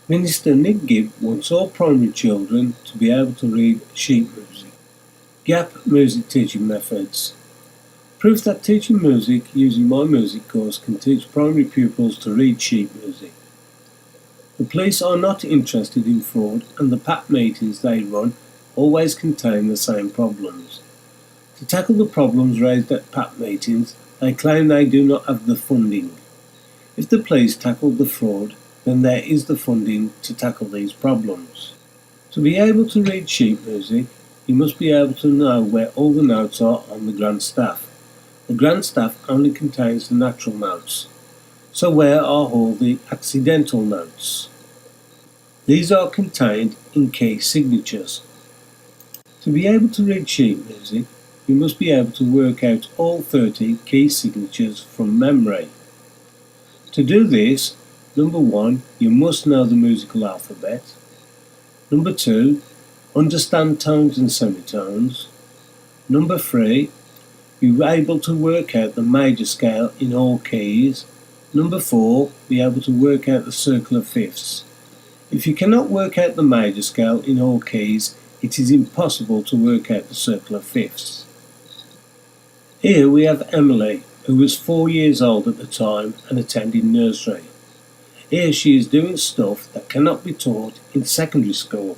Minister Nick Gibb wants all primary children to be able to read sheet music. GAP music teaching methods. Proof that teaching music using my music course can teach primary pupils to read sheet music. The police are not interested in fraud, and the PAP meetings they run always contain the same problems. To tackle the problems raised at PAP meetings, they claim they do not have the funding. If the police tackled the fraud, then there is the funding to tackle these problems. To be able to read sheet music, you must be able to know where all the notes are on the grand staff. The grand staff only contains the natural notes. So where are all the accidental notes? These are contained in key signatures. To be able to read sheet music, you must be able to work out all 30 key signatures from memory. To do this, number 1, you must know the musical alphabet. Number 2, understand tones and semitones. Number 3, be able to work out the major scale in all keys. Number 4, be able to work out the circle of fifths. If you cannot work out the major scale in all keys, it is impossible to work out the circle of fifths. Here we have Emily, who was 4 years old at the time and attending nursery. Here she is doing stuff that cannot be taught in secondary school.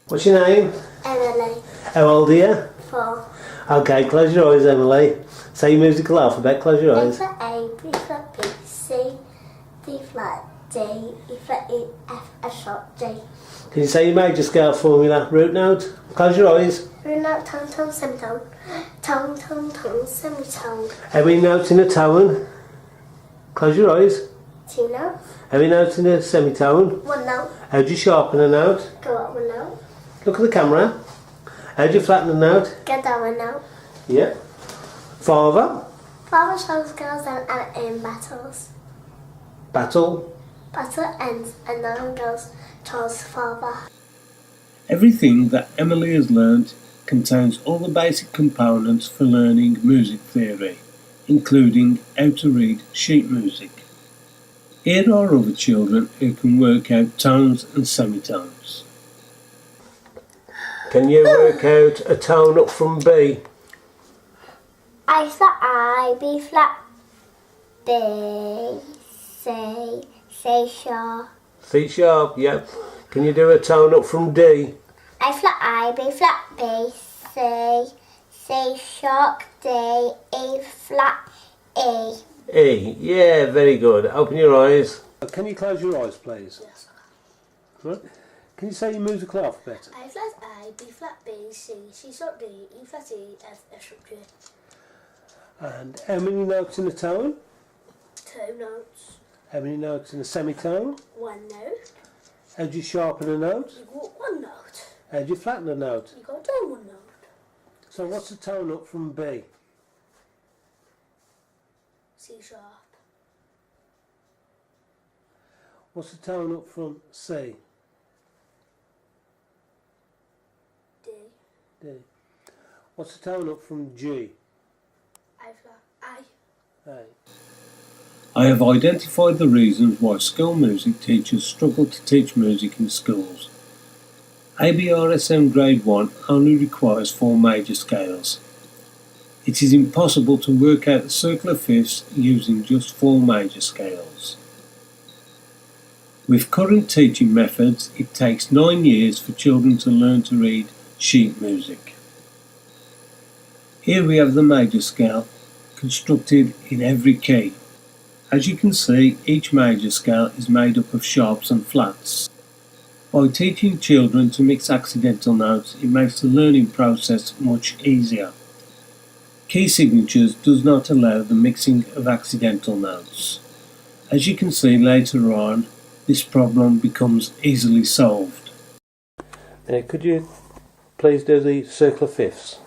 What's your name? Emily. How old are you? 4. Okay, close your eyes, Emily. Say your musical alphabet, close your A eyes. for A, B for B, C, D flat, D, E for E, F sharp, G. Can you say your major scale formula? Root note, close your eyes. Root note, tone, tone, semitone. Tone, tone, tone, semitone. How many notes in a tone? Close your eyes. 2 notes. How many notes in a semitone? 1 note. How do you sharpen a note? Go up 1 note. Look at the camera. How do you flatten a note? Go down 1 note. Yeah. Father. Father shows girls and in battles. Battle. Battle ends and no one goes towards father. Everything that Emily has learnt contains all the basic components for learning music theory, including how to read sheet music. Here are other children who can work out tones and semitones. Can you work out a tone up from B? A flat I, B flat B, C sharp. C sharp, yep. Can you do a tone up from D? A flat I, B flat B, C sharp D, E flat E. E, yeah, very good. Open your eyes. Can you close your eyes, please? Yes. Right. Can you say your musical alphabet? A flat A, B flat B, C sharp D, E flat E, F sharp G. And how many notes in a tone? 2 notes. How many notes in a semitone? 1 note. How do you sharpen a note? You got 1 note. How do you flatten a note? You got down 1 note. So what's the tone up from B? C sharp. What's the tone up from C? D. D. What's the tone up from G? A flat A. A. I have identified the reasons why school music teachers struggle to teach music in schools. ABRSM Grade 1 only requires 4 major scales. It is impossible to work out the circle of fifths using just 4 major scales. With current teaching methods, it takes 9 years for children to learn to read sheet music. Here we have the major scale constructed in every key. As you can see, each major scale is made up of sharps and flats. By teaching children to mix accidental notes, it makes the learning process much easier. Key signatures does not allow the mixing of accidental notes. As you can see later on, this problem becomes easily solved. Could you please do the circle of fifths?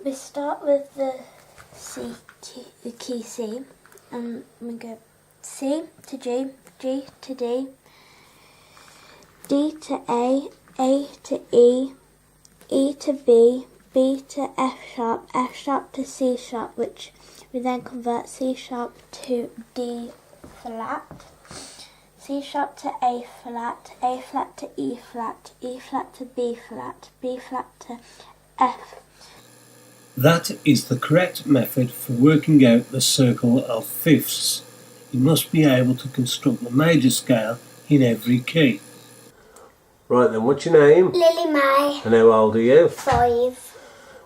We start with the key C, and we go C to G, G to D, D to A to E to B, B to F sharp to C sharp, which We then convert C sharp to D flat, C sharp to A flat to E flat to B flat to F. That is the correct method for working out the circle of fifths. You must be able to construct the major scale in every key. Right then, what's your name? Lily May. And how old are you? 5.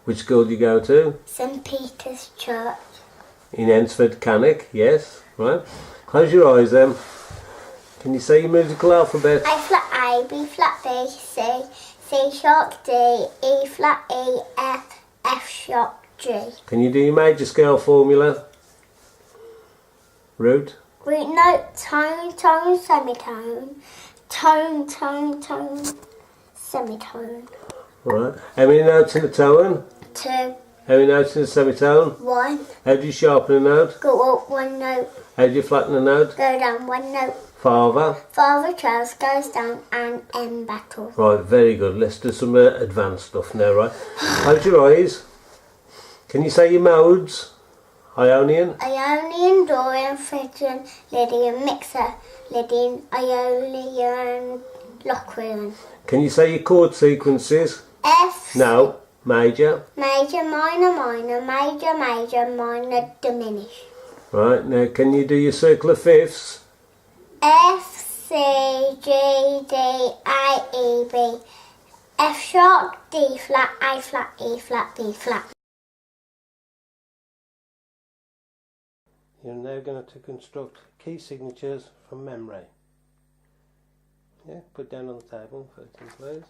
Which school do you go to? St Peter's Church. In Ensford, Cannock, yes. Right. Close your eyes then. Can you say your musical alphabet? A flat A, B flat B, C, C sharp D, E flat E, F sharp G. Can you do your major scale formula? Root? Root note, tone, tone, semitone. Tone, tone, tone, semitone. Right. How many notes in a tone? 2. How many notes in a semitone? 1. How do you sharpen a note? Go up 1 note. How do you flatten a note? Go down 1 note. Father? Father Charles goes down and end battle. Right, very good. Let's do some advanced stuff now, right? Close your eyes. Can you say your modes? Ionian? Ionian, Dorian, Phrygian, Lydian, Mixer, Lydian, Aeolian, Locrian. Can you say your chord sequences? F. No. Major? Major, minor, minor, major, major, minor, diminish. Right, now can you do your circle of fifths? F, C, G, D, A, E, B. F sharp, D flat, A flat, E flat, B flat. You're now going to construct key signatures from memory. Yeah, put down on the table, 13 please.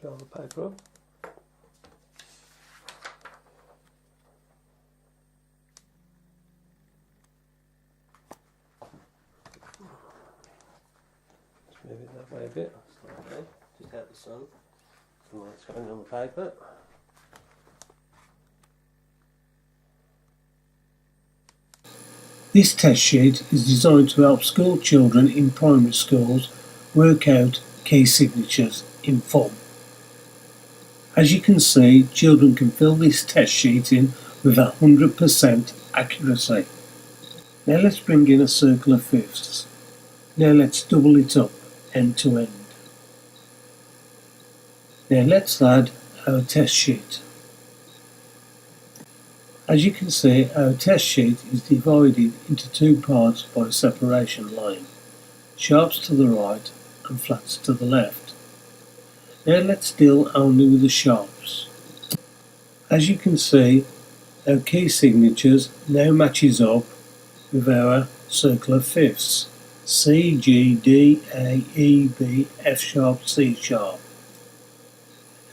Roll the paper up. Just move it that way a bit. Okay. Just out the sun. Some light's going on the paper. This test sheet is designed to help school children in primary schools work out key signatures in fun. As you can see, children can fill this test sheet in with 100% accuracy. Now let's bring in a circle of fifths. Now let's double it up end to end. Now let's add our test sheet. As you can see, our test sheet is divided into 2 parts by a separation line. Sharps to the right and flats to the left. Now let's deal only with the sharps. As you can see, our key signatures now matches up with our circle of fifths. C, G, D, A, E, B, F sharp, C sharp.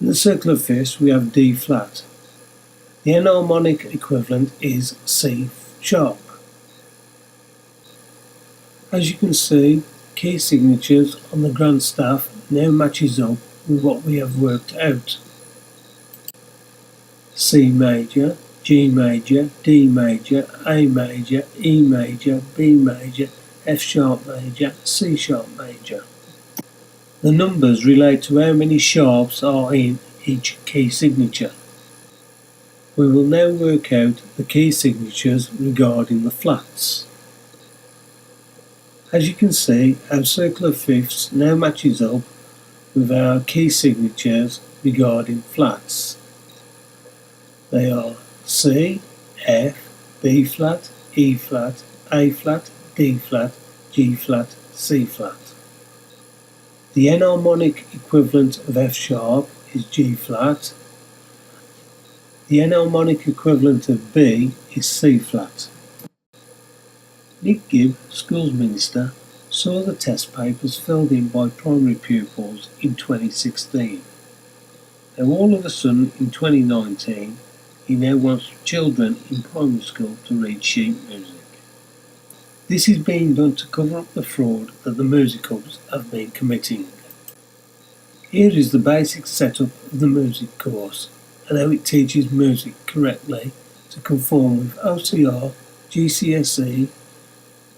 In the circle of fifths we have D flat. The enharmonic equivalent is C sharp. As you can see, key signatures on the grand staff now matches up with what we have worked out. C major, G major, D major, A major, E major, B major, F sharp major, C sharp major. The numbers relate to how many sharps are in each key signature. We will now work out the key signatures regarding the flats. As you can see, our circle of fifths now matches up with our key signatures regarding flats. They are C, F, B flat, E flat, A flat, D flat, G flat, C flat. The enharmonic equivalent of F sharp is G flat. The enharmonic equivalent of B is C flat. Nick Gibb, Schools Minister, saw the test papers filled in by primary pupils in 2016. Now all of a sudden in 2019 he now wants children in primary school to read sheet music. This is being done to cover up the fraud that the music hubs have been committing. Here is the basic setup of the music course and how it teaches music correctly to conform with OCR, GCSE,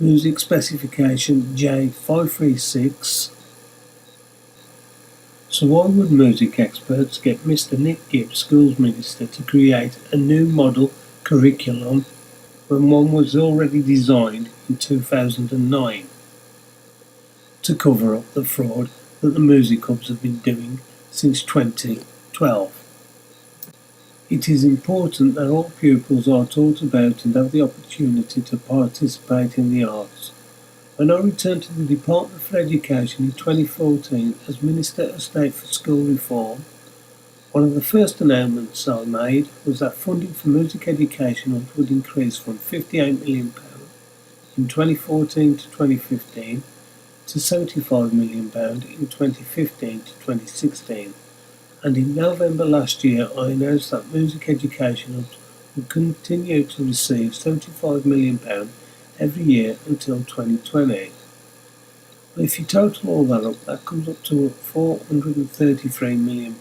Music Specification J536. So why would music experts get Mr. Nick Gibb, Schools Minister, to create a new model curriculum when one was already designed in 2009 to cover up the fraud that the music hubs have been doing since 2012? It is important that all pupils are taught about and have the opportunity to participate in the arts. When I returned to the Department for Education in 2014 as Minister of State for School Reform, one of the first announcements I made was that funding for music education would increase from £58 million in 2014 to 2015 to £75 million in 2015 to 2016. And in November last year I announced that music education would continue to receive £75 million every year until 2020. But if you total all that up, that comes up to £433 million.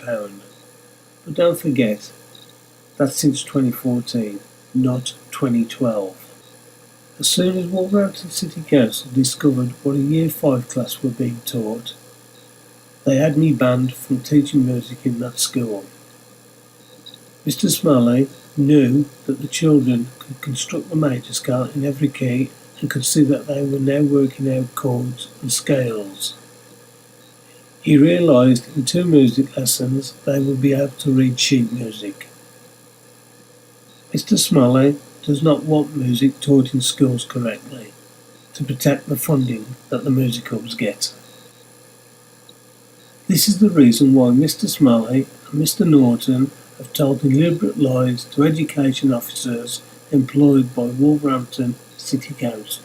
But don't forget, that's since 2014, not 2012. As soon as Wolverhampton City Council discovered what a Year 5 class were being taught, they had me banned from teaching music in that school. Mr. Smalley knew that the children could construct the major scale in every key and could see that they were now working out chords and scales. He realised in 2 music lessons they would be able to read sheet music. Mr. Smalley does not want music taught in schools correctly to protect the funding that the music hubs get. This is the reason why Mr. Smalley and Mr. Norton have told deliberate lies to education officers employed by Wolverhampton City Council.